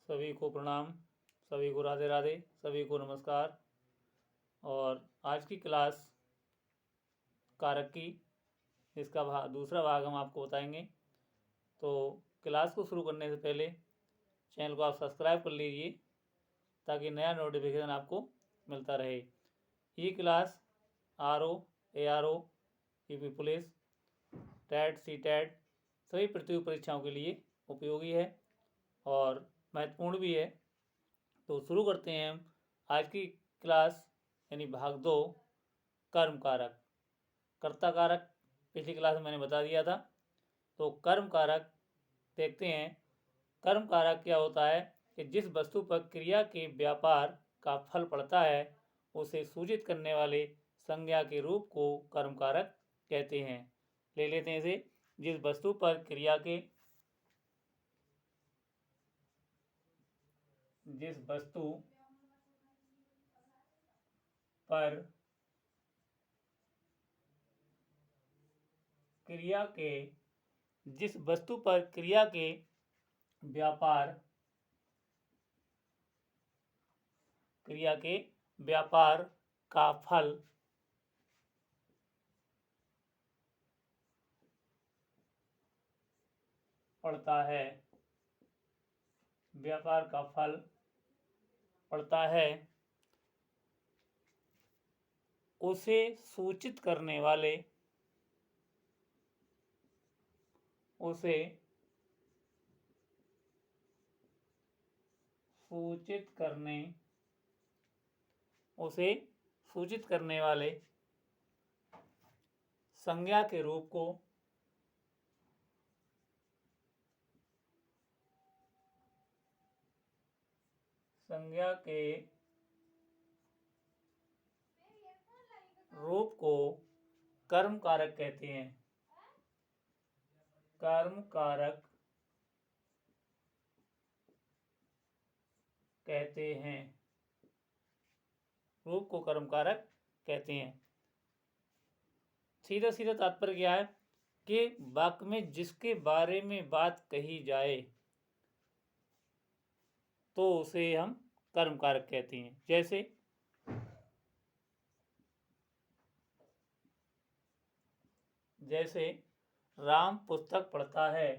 सभी को प्रणाम, सभी को राधे राधे, सभी को नमस्कार। और आज की क्लास कारक की, इसका दूसरा भाग हम आपको बताएंगे। तो क्लास को शुरू करने से पहले चैनल को आप सब्सक्राइब कर लीजिए ताकि नया नोटिफिकेशन आपको मिलता रहे। ये class RO, ARO, UP police, TET, CTET सभी प्रतियोगी परीक्षाओं के लिए उपयोगी है और महत्वपूर्ण भी है। तो शुरू करते हैं हम आज की क्लास यानी भाग 2, कर्म कारक। कर्ता कारक पिछली क्लास में मैंने बता दिया था। तो कर्म कारक देखते हैं। कर्म कारक क्या होता है कि जिस वस्तु पर क्रिया के व्यापार का फल पड़ता है उसे सूचित करने वाले संज्ञा के रूप को कर्म कारक कहते हैं। ले लेते हैं इसे। जिस वस्तु पर क्रिया के जिस वस्तु पर क्रिया के जिस वस्तु पर क्रिया के व्यापार का फल पड़ता है, व्यापार का फल पड़ता है, उसे सूचित करने वाले संज्ञा के रूप को कर्म कारक कहते हैं। कर्म कारक कहते हैं, रूप को कर्म कारक कहते हैं। सीधा सीधा तात्पर्य क्या है कि वाक्य में जिसके बारे में बात कही जाए तो उसे हम कर्म कारक कहते हैं। जैसे राम पुस्तक पढ़ता है,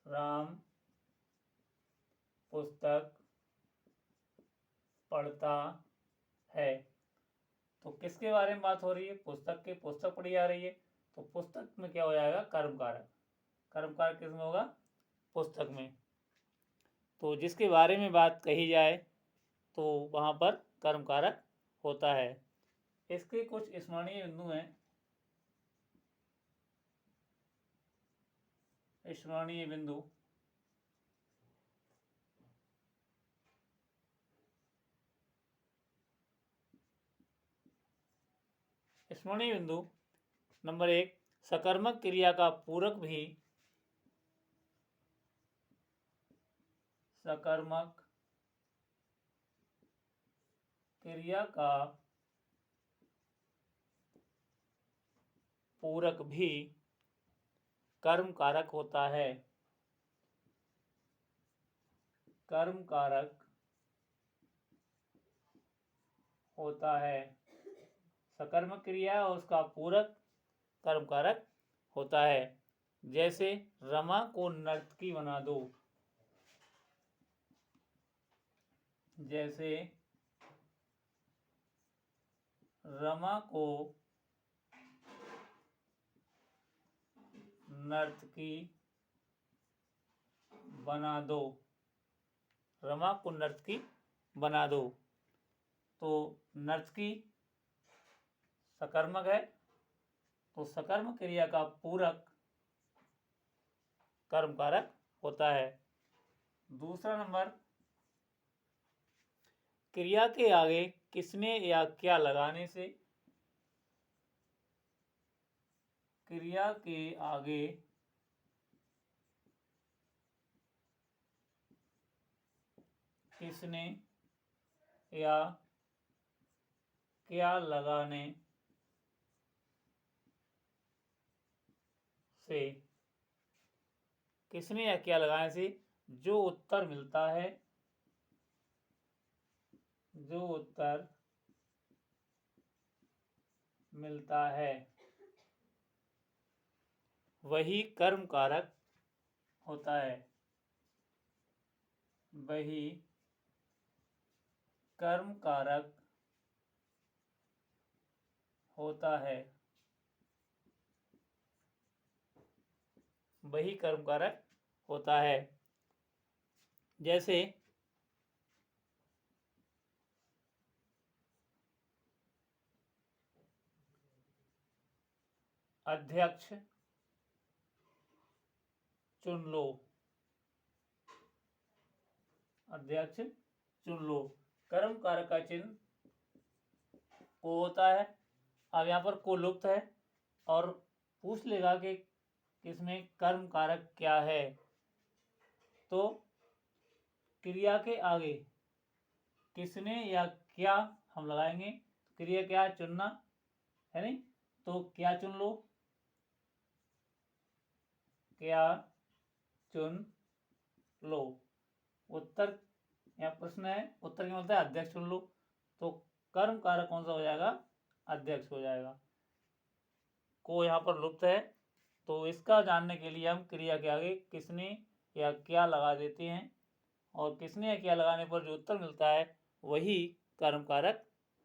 राम पुस्तक पढ़ता है। तो किसके बारे में बात हो रही है? पुस्तक पढ़ी जा रही है। तो पुस्तक में क्या हो जाएगा? कर्म कारक। कर्म कारक किस में होगा? पुस्तक में। तो जिसके बारे में बात कही जाए तो वहां पर कर्म कारक होता है। इसके कुछ स्मरणीय बिंदु हैं। स्मरणीय बिंदु नंबर 1, सकर्मक क्रिया का पूरक भी कर्म कारक होता है। कर्म कारक होता है। सकर्मक क्रिया और उसका पूरक कर्म कारक होता है। जैसे रमा को नर्तकी बना दो। जैसे रमा को नर्तकी बना दो। रमा को नर्तकी बना दो। तो नर्तकी सकर्मक है, तो सकर्मक क्रिया का पूरक कर्म कारक होता है। दूसरा नंबर, क्रिया के आगे किसने या क्या लगाने से, क्रिया के आगे किसने या क्या लगाने से, किसने या क्या लगाने से जो उत्तर मिलता है, जो उत्तर मिलता है वही कर्म कारक होता है, वही कर्म कारक होता है, वही कर्म कारक होता है। जैसे अध्यक्ष चुन लो, अध्यक्ष चुन लो, कर्म कारक का चिन्ह को होता है। अब यहाँ पर को लुप्त है और पूछ लेगा कि इसमें कर्म कारक क्या है, तो क्रिया के आगे किसने या क्या हम लगाएंगे। क्रिया क्या, चुनना है नहीं, तो क्या चुन लो, क्या चुन लो। उत्तर, यहाँ प्रश्न है, उत्तर क्या बोलता है, अध्यक्ष चुन लो, तो कर्म कारक कौन सा हो जाएगा, अध्यक्ष हो जाएगा। को यहाँ पर लुप्त है, तो इसका जानने के लिए हम क्रिया के आगे किसने या क्या लगा देते हैं, और किसने या क्या लगाने पर जो उत्तर मिलता है वही कर्म कारक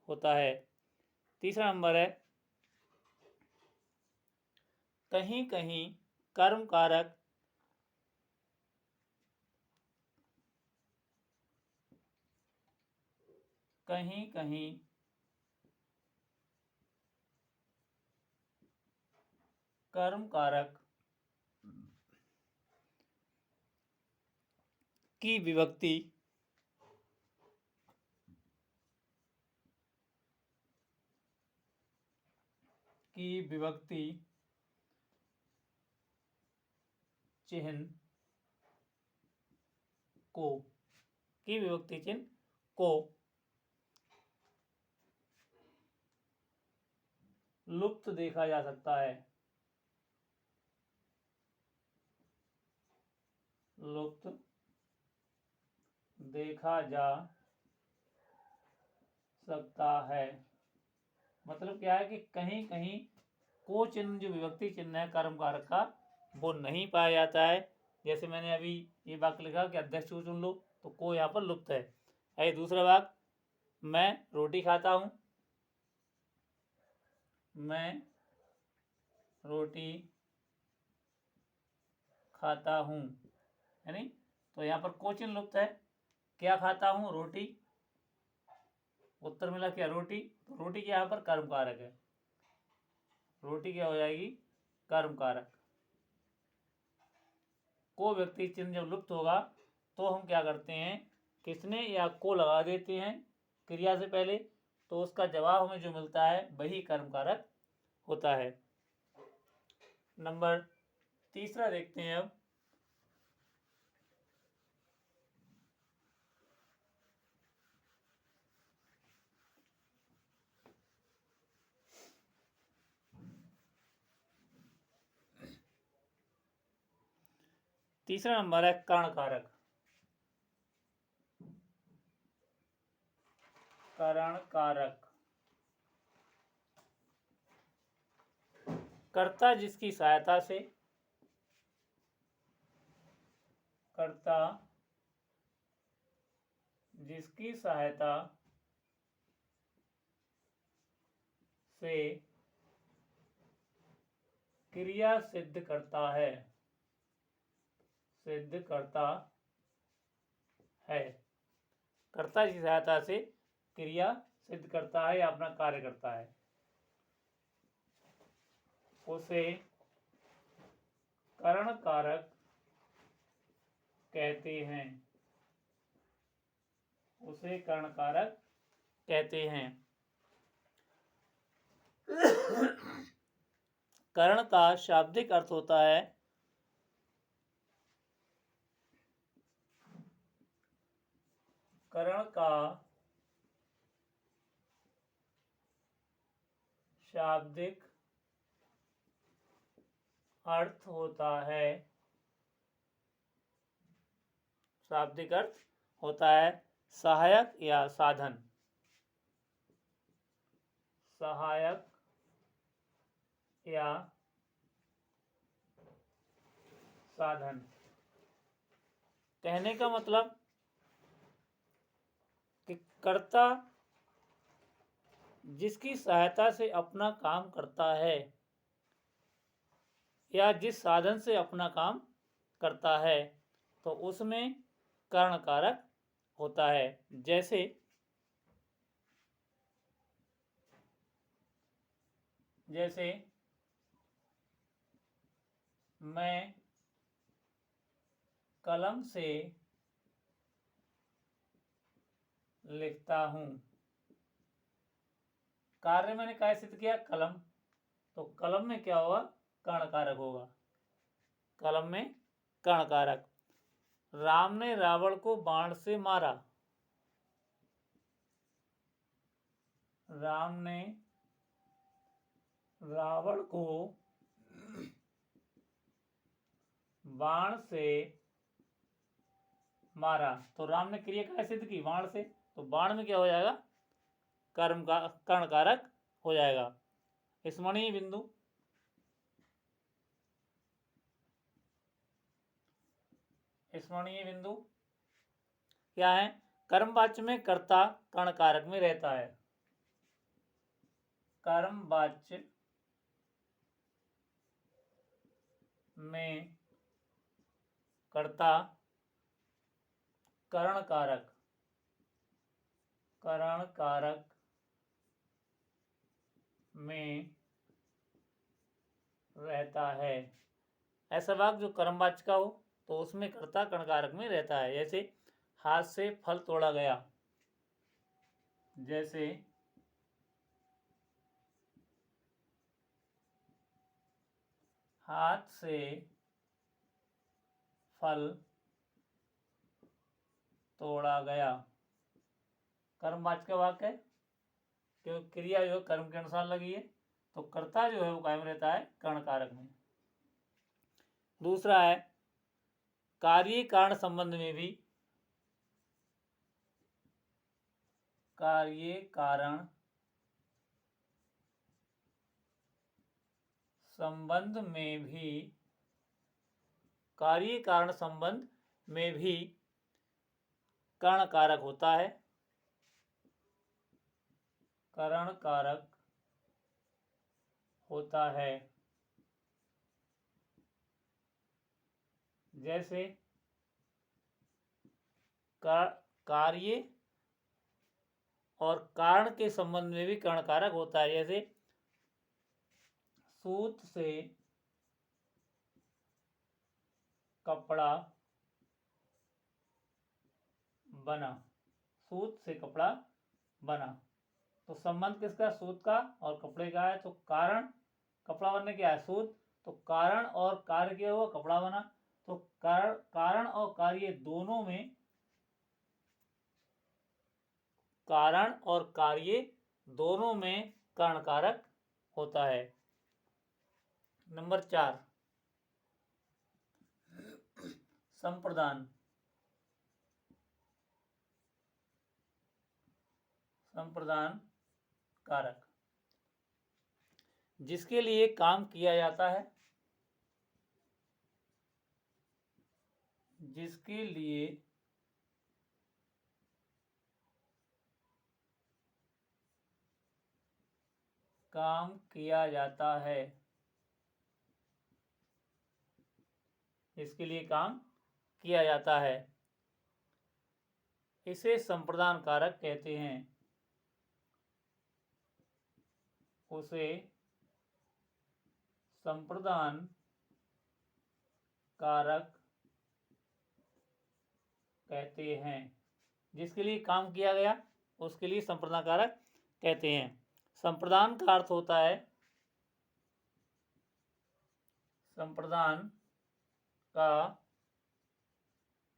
होता है। तीसरा नंबर है, कहीं कहीं कर्म कारक कहीं कहीं कर्म कारक की विभक्ति चिन्ह को लुप्त देखा जा सकता है, लुप्त देखा जा सकता है। मतलब क्या है कि कहीं कहीं को चिन्ह जो विभक्ति चिन्ह है कर्म कारक का वो नहीं पाया जाता है। जैसे मैंने अभी ये वाक्य लिखा कि अध्यक्ष को चुन लो, तो को यहाँ पर लुप्त है। ऐसे दूसरा वाक्य, मैं रोटी खाता हूँ, मैं रोटी खाता हूँ, है नहीं, तो यहाँ पर को चिन्ह लुप्त है। क्या खाता हूँ, रोटी, उत्तर मिला क्या, रोटी, तो रोटी क्या यहाँ पर कर्म कारक है, रोटी क्या हो जाएगी, कर्म कारक। को व्यक्ति चिन्ह जब लुप्त होगा तो हम क्या करते हैं, किसने या को लगा देते हैं क्रिया से पहले, तो उसका जवाब हमें जो मिलता है वही कर्म कारक होता है। नंबर तीसरा देखते हैं अब, तीसरा नंबर है कर्ण कारक। कर्ण कारक, कर्ता जिसकी सहायता से, कर्ता जिसकी सहायता से क्रिया सिद्ध करता है, सिद्ध करता है, कर्ता की सहायता से क्रिया सिद्ध करता है या अपना कार्य करता है, उसे कर्ण कारक कहते हैं, उसे कर्ण कारक कहते हैं। कर्ण का शाब्दिक अर्थ होता है कर्ण का शाब्दिक अर्थ होता है शाब्दिक अर्थ होता है सहायक या साधन। सहायक या साधन। कहने का मतलब कि कर्ता जिसकी सहायता से अपना काम करता है या जिस साधन से अपना काम करता है तो उसमें कर्ण कारक होता है। जैसे मैं कलम से लिखता हूँ। कार्य मैंने क्या सिद्ध किया? कलम। तो कलम में क्या होगा? कर्ण कारक होगा। कलम में कर्ण कारक। राम ने रावण को बाण से मारा। राम ने रावण को बाण से मारा। तो राम ने क्रिया क्या सिद्ध की? बाण से। तो बाण में क्या हो जाएगा? कर्म का कर्ण कारक हो जाएगा। स्मरणीय बिंदु। स्मरणीय बिंदु क्या है? कर्मवाच्य में कर्ता कर्ण कारक में रहता है। कर्मवाच्य में कर्ता कर्ण कारक में रहता है। ऐसा वाक्य जो कर्मवाच्य का हो तो उसमें कर्ता कर्ण कारक में रहता है। जैसे हाथ से फल तोड़ा गया। जैसे हाथ से फल तोड़ा गया कर्मवाच्य का वाक्य है, क्योंकि क्रिया जो है कर्म के अनुसार लगी है, तो कर्ता जो है वो कायम रहता है कर्ण कारक में। दूसरा है कार्य कारण संबंध में भी। कार्य कारण संबंध में भी कार्य कारण संबंध में भी कर्ण कारक होता है। कर्ण कारक होता है। जैसे कार्य और कारण के संबंध में भी कर्ण कारक होता है। जैसे सूत से कपड़ा बना। सूत से कपड़ा बना, तो संबंध किसका? सूत का और कपड़े का है। तो कारण कपड़ा बनने क्या है? सूत। तो कारण और कार्य क्या हुआ? कपड़ा बना। तो कारण और कार्य दोनों में कर्ण कारक होता है। नंबर 4 संप्रदान। संप्रदान कारक जिसके लिए काम किया जाता है। जिसके लिए काम किया जाता है। जिसके लिए काम किया जाता है इसे संप्रदान कारक कहते हैं। उसे संप्रदान कारक कहते हैं। जिसके लिए काम किया गया उसके लिए संप्रदान कारक कहते हैं। संप्रदान का अर्थ होता है संप्रदान का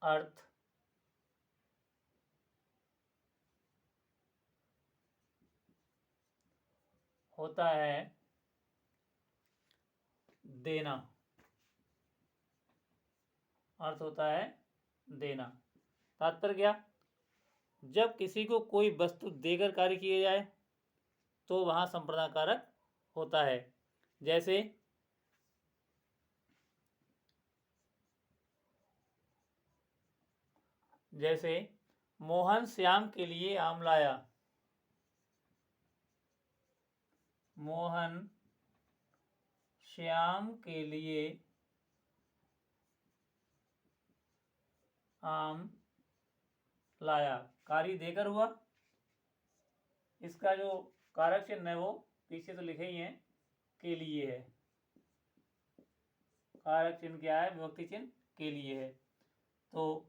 अर्थ होता है देना। अर्थ होता है देना। तात्पर्य क्या? जब किसी को कोई वस्तु देकर कार्य किया जाए तो वहाँ संप्रदान कारक होता है। जैसे मोहन श्याम के लिए आम लाया। मोहन श्याम के लिए आम लाया, कार्य देकर हुआ। इसका जो कारक चिन्ह है वो पीछे तो लिखे ही हैं, के लिए है। कारक चिन्ह क्या है? विभक्ति चिन्ह के लिए है। तो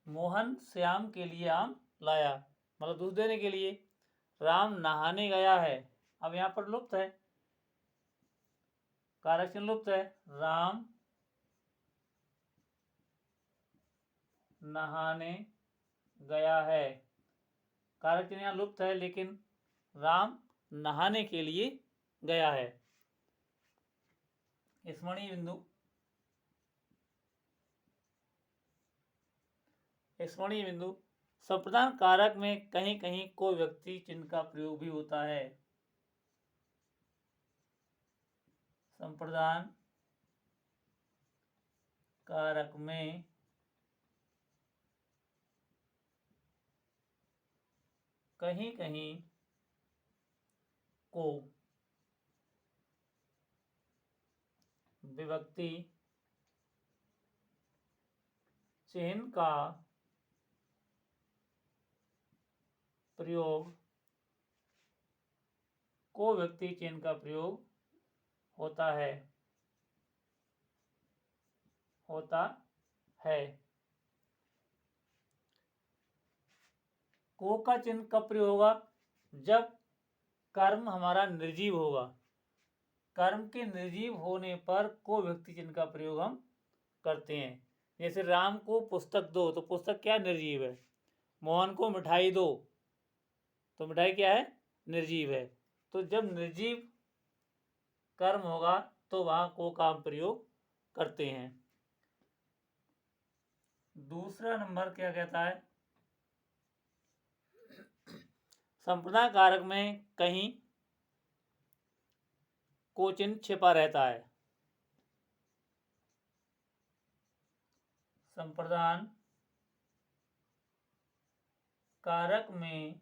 मोहन श्याम के लिए आम लाया मतलब दूध देने के लिए। राम नहाने गया है, अब यहाँ पर लुप्त है, कारक चिन्ह लुप्त है। राम नहाने गया है, कारक चिन्ह यहाँ लुप्त है, लेकिन राम नहाने के लिए गया है। स्मरणीय बिंदु, स्मरणीय बिंदु, संप्रदान कारक में कहीं कहीं कोई व्यक्ति चिन्ह का प्रयोग भी होता है। संप्रदान कारक में कहीं कहीं को विभक्ति चिन्ह का प्रयोग, को व्यक्ति चिन्ह का प्रयोग होता है, को का चिन्ह कब प्रयोग होगा? जब कर्म हमारा निर्जीव होगा। कर्म के निर्जीव होने पर को व्यक्ति चिन्ह का प्रयोग हम करते हैं। जैसे राम को पुस्तक दो, तो पुस्तक क्या? निर्जीव है। मोहन को मिठाई दो, तो मिठाई क्या है? निर्जीव है। तो जब निर्जीव कर्म होगा तो वहां को का हम प्रयोग करते हैं। दूसरा नंबर क्या कहता है? संप्रदान कारक में कहीं को चिन्ह छिपा रहता है। संप्रदान कारक में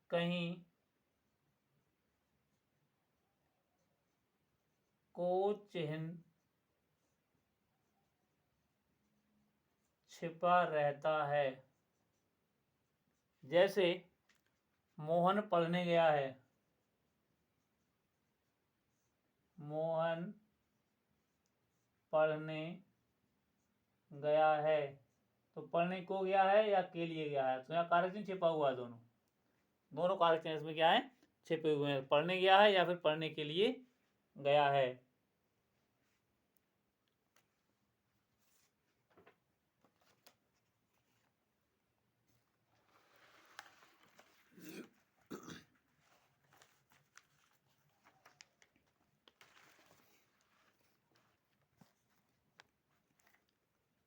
कहीं को चिन्ह छिपा रहता है। जैसे मोहन पढ़ने गया है, मोहन पढ़ने गया है, तो पढ़ने को गया है या के लिए गया है? तो यहाँ कारक चिन्ह छिपा हुआ है, दोनों कारक चिन्ह इसमें क्या है? छिपे हुए हैं। पढ़ने गया है या फिर पढ़ने के लिए गया है।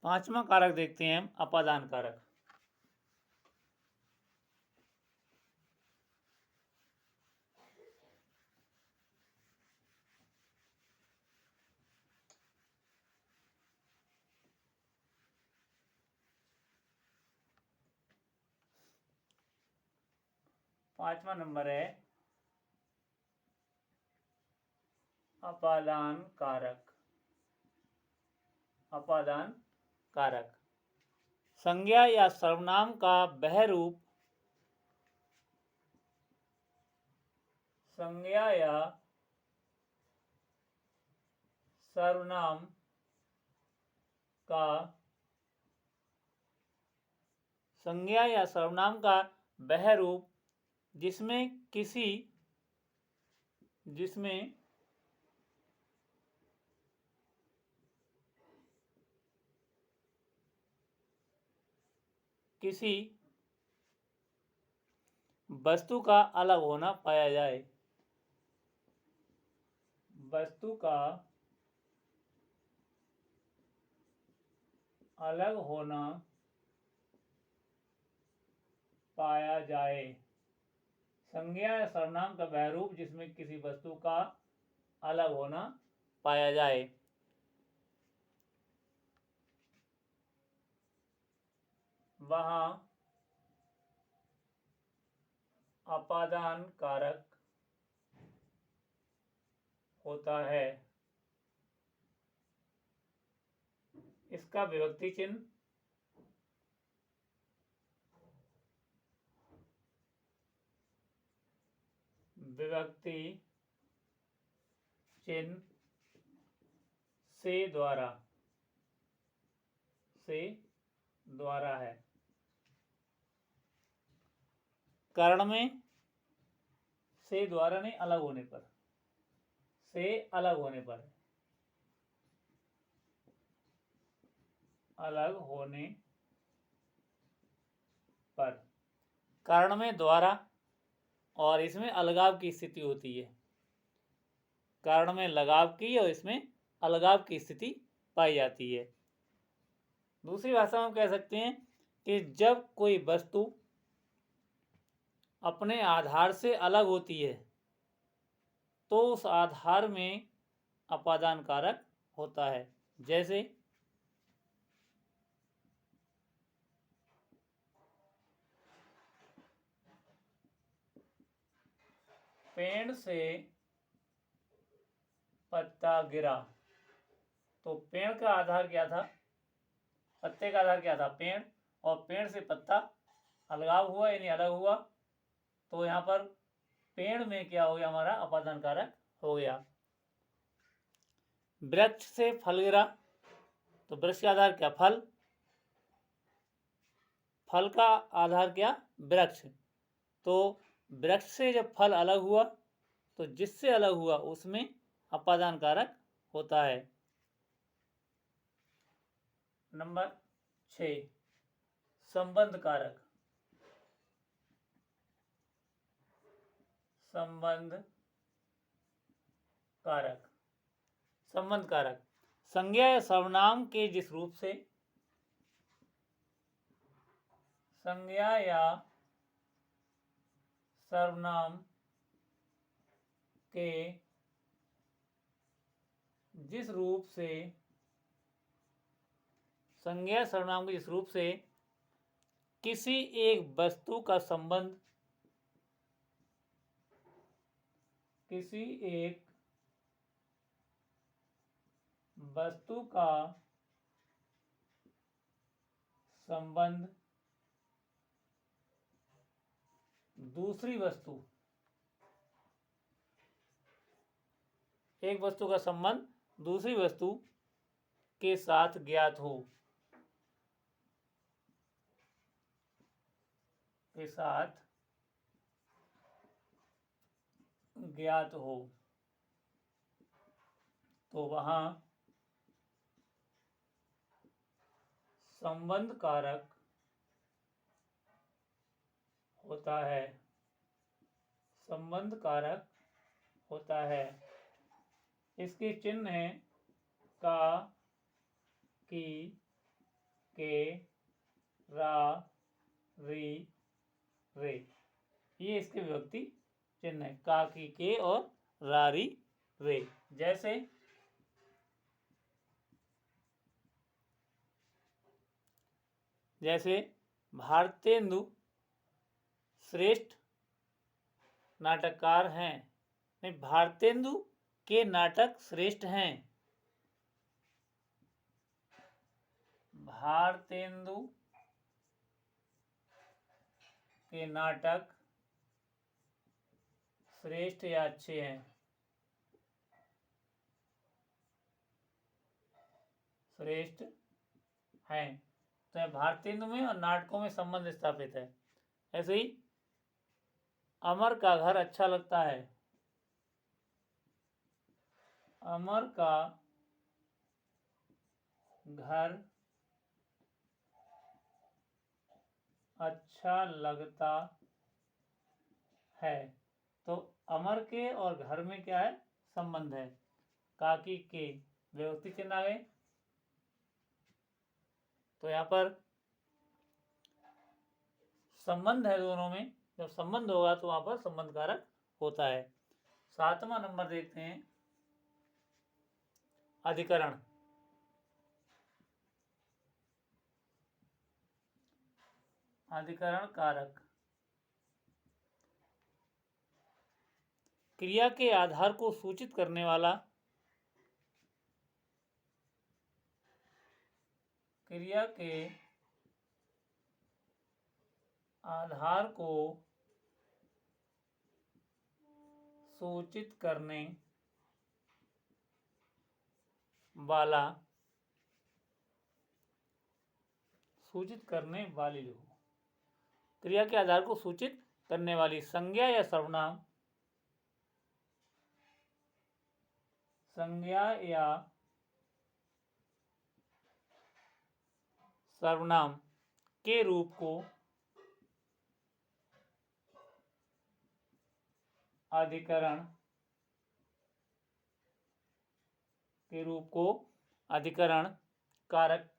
पांचवा कारक देखते हैं हम, अपादान कारक। पांचवा नंबर है अपादान कारक। अपादान कारक संज्ञा या सर्वनाम का वह रूप, संज्ञा या सर्वनाम का, संज्ञा या सर्वनाम का वह रूप जिसमें किसी वस्तु का अलग होना पाया जाए। वस्तु का अलग होना पाया जाए। संज्ञा या सर्वनाम का वह रूप जिसमें किसी वस्तु का अलग होना पाया जाए। वहाँ अपादान कारक होता है। इसका विभक्ति चिन्ह से द्वारा है। कर्ण में से द्वारा नहीं, अलग होने पर, से अलग होने पर, अलग होने पर। कर्ण में द्वारा और इसमें अलगाव की स्थिति होती है। कर्ण में लगाव की और इसमें अलगाव की स्थिति पाई जाती है। दूसरी भाषा में हम कह सकते हैं कि जब कोई वस्तु अपने आधार से अलग होती है तो उस आधार में अपादान कारक होता है। जैसे पेड़ से पत्ता गिरा, तो पेड़ का आधार क्या था, पत्ते का आधार क्या था, पेड़, और पेड़ से पत्ता अलगाव हुआ यानी अलग हुआ, तो यहाँ पर पेड़ में क्या हो गया, हमारा अपादान कारक हो गया। वृक्ष से फल गिरा, तो वृक्ष का आधार क्या, फल, फल का आधार क्या, वृक्ष, तो वृक्ष से जब फल अलग हुआ तो जिससे अलग हुआ उसमें अपादान कारक होता है। नंबर 6, संबंध कारक। संबंध कारक, संबंध कारक संज्ञा या सर्वनाम के जिस रूप से, संज्ञा या सर्वनाम के जिस रूप से, संज्ञा सर्वनाम के जिस रूप से किसी एक वस्तु का संबंध, किसी एक वस्तु का संबंध दूसरी वस्तु, एक वस्तु का संबंध दूसरी वस्तु के साथ ज्ञात हो, के साथ ज्ञात हो, तो वहां संबंध कारक होता है। संबंध कारक होता है। इसके चिन्ह हैं का, की, के, रा, री, रे। ये इसके विभक्ति चिन्ह है, का, की, के और रा, री, रे। जैसे भारतेंदु श्रेष्ठ नाटककार हैं, नहीं, भारतेंदु के नाटक श्रेष्ठ हैं। भारतेंदु के नाटक श्रेष्ठ या अच्छे हैं, श्रेष्ठ हैं। तो भारतेंदु में और नाटकों में संबंध स्थापित है। ऐसे ही अमर का घर अच्छा लगता है, अमर का घर अच्छा लगता है, तो अमर के और घर में क्या है, संबंध है। काकी के विभक्ति चिन्ह आ गए। तो यहाँ पर संबंध है दोनों में, जब संबंध होगा तो वहां पर संबंध कारक होता है। 7वां नंबर देखते हैं, अधिकरण। अधिकरण कारक क्रिया के आधार को सूचित करने वाला, क्रिया के आधार को सूचित करने वाला, सूचित करने वाली लिखो, क्रिया के आधार को सूचित करने वाली संज्ञा या सर्वनाम, संज्ञा या सर्वनाम के रूप को अधिकरण, के रूप को अधिकरण कारक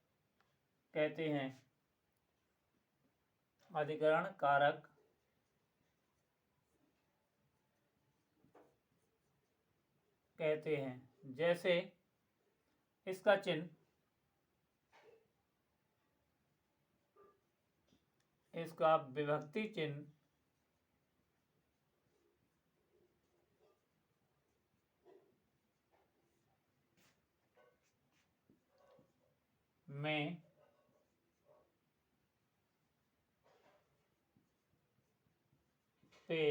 कहते हैं। अधिकरण कारक कहते हैं। जैसे इसका चिन्ह, इसका विभक्ति चिन्ह में पे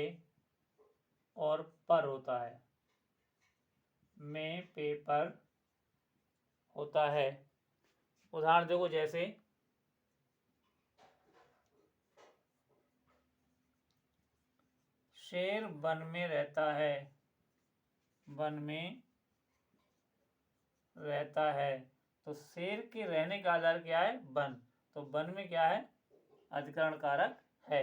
और पर होता है, में पे पर होता है। उदाहरण देखो, जैसे शेर वन में रहता है, वन में रहता है, तो शेर के रहने का आधार क्या है? वन। तो वन में क्या है? अधिकरण कारक है।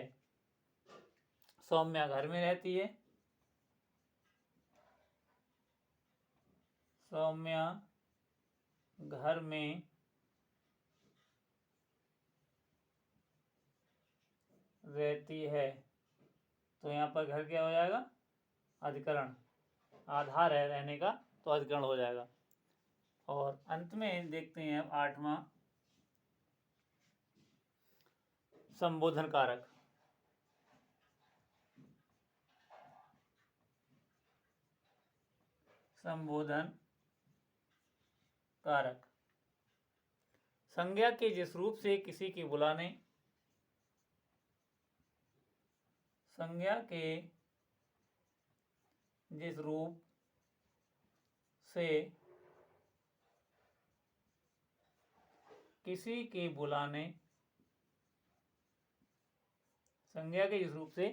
सौम्या घर में रहती है, सौम्या घर में रहती है, तो यहाँ पर घर क्या हो जाएगा? अधिकरण, आधार है रहने का, तो अधिकरण हो जाएगा। और अंत में देखते हैं अब 8वां, संबोधन कारक। संबोधन कारक संज्ञा के जिस रूप से किसी के बुलाने, संज्ञा के जिस रूप से किसी के बुलाने, संज्ञा के जिस रूप से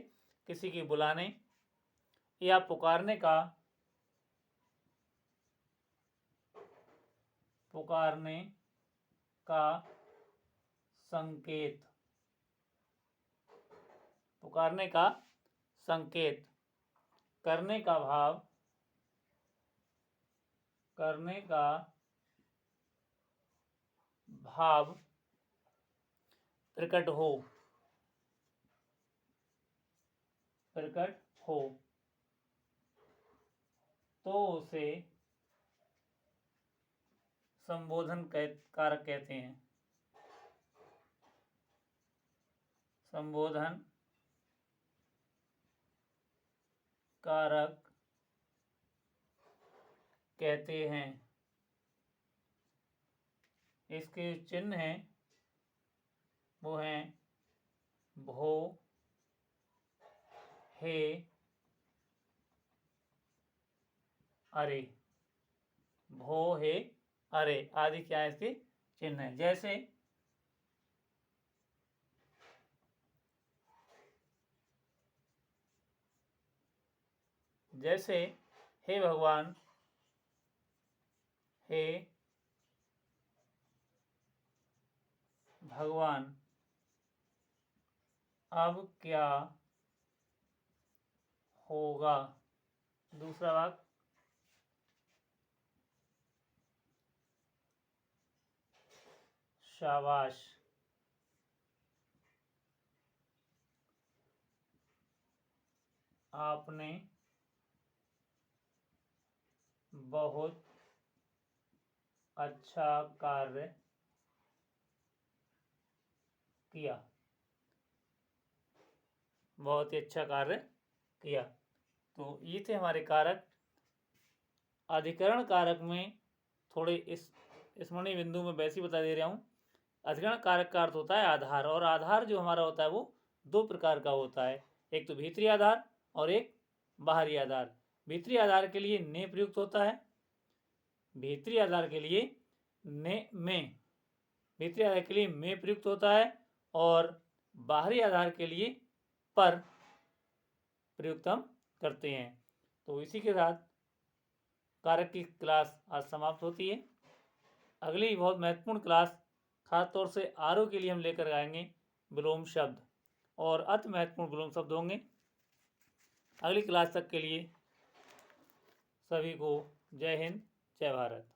किसी के बुलाने या पुकारने का, पुकारने का संकेत, पुकारने का संकेत करने का भाव, करने का भाव प्रकट हो, प्रकट हो, तो उसे संबोधन कारक कहते हैं। संबोधन कारक कहते हैं। इसके चिन्ह हैं, वो हैं भो, हे, अरे। भो, हे, अरे आदि क्या है इसके चिन्ह है। जैसे जैसे हे भगवान, हे भगवान, अब क्या होगा? दूसरा वाक्य, शाबाश। आपने बहुत अच्छा कार्य किया। बहुत ही अच्छा कार्य किया। तो ये थे हमारे कारक। अधिकरण कारक में थोड़े इस स्मरणीय बिंदु में वैसे ही बता दे रहा हूँ। अधिकरण कारक का अर्थ होता है आधार, और आधार जो हमारा होता है वो दो प्रकार का होता है, एक तो भीतरी आधार और एक बाहरी आधार। भीतरी आधार के लिए ने प्रयुक्त होता है, भीतरी आधार के लिए भीतरी आधार के लिए में प्रयुक्त होता है, और बाहरी आधार के लिए पर प्रयुक्त हम करते हैं। तो इसी के साथ कारक की क्लास आज समाप्त होती है। अगली बहुत महत्वपूर्ण क्लास खासतौर से आरओ के लिए हम लेकर आएंगे विलोम शब्द, और अति महत्वपूर्ण विलोम शब्द होंगे। अगली क्लास तक के लिए सभी को जय हिंद, जय भारत।